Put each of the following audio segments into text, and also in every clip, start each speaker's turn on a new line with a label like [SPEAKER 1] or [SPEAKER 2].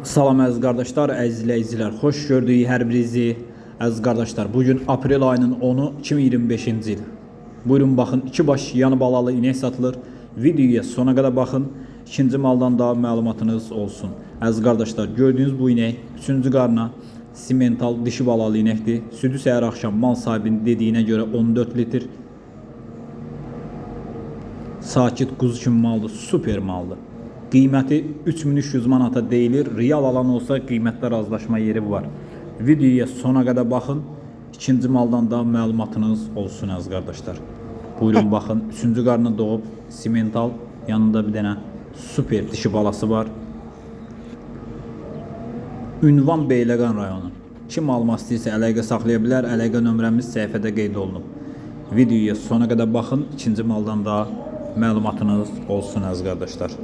[SPEAKER 1] Salam əziz qardaşlar, əziz izləyicilər, xoş gördük hər birinizi. Əziz qardaşlar, bugün aprel ayının 10-u 2025-ci il. Buyurun baxın, 2 baş yanı balalı inek satılır. Videoya sona qədər baxın, ikinci maldan daha məlumatınız olsun. Əziz qardaşlar, gördüyünüz bu inek 3-cü qarna simental dişi balalı inəkdir. Südü səhər axşam mal sahibinin dediyinə görə 14 litr. Sakit quzu kimi maldır, super maldır. Qiyməti 3300 manata deyilir. Real alan olsa qiymətdə razılaşma yeri var. Videoya sona qədər baxın. İkinci maldan da məlumatınız olsun əziz qardaşlar. Buyurun baxın. 3-cü qarnı doğub simental, yanında bir dənə super dişi balası var. Ünvan Beyləqan rayonu. Kim almaq istəyirsə əlaqə saxlaya bilər. Əlaqə nömrəmiz səhifədə qeyd olunub. Videoya sona qədər baxın. İkinci maldan da məlumatınız olsun əziz qardaşlar.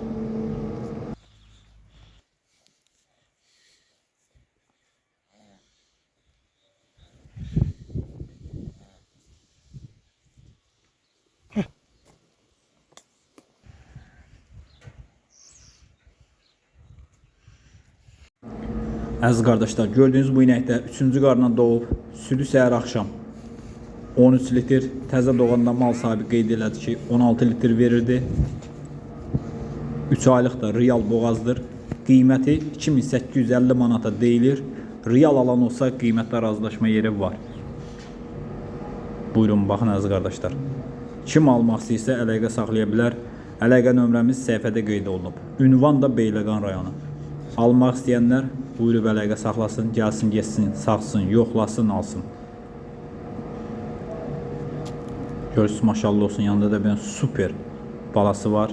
[SPEAKER 1] Əziz qardaşlar, gördüyünüz bu inəkdə 3-cü qarna doğub, südü səhər axşam 13 litr, təzə doğanda mal sahibi qeyd elədi ki 16 litr verirdi. 3 aylıq da real boğazdır. Qiyməti 2850 manata deyilir. Real alan olsa qiymətdə razılaşma yeri var. Buyurun baxın əziz qardaşlar. Kim almaq istəyirsə əlaqə saxlaya bilər. Əlaqə nömrəmiz səhifədə qeyd olunub. Ünvan da Beyləqan rayonu. Almaq istəyənlər buyurub əlaqə saxlasın, gəlsin, geçsin, saxsın, yoxlasın, alsın. Görürsünüz, maşallah olsun, yanında da bir super balası var.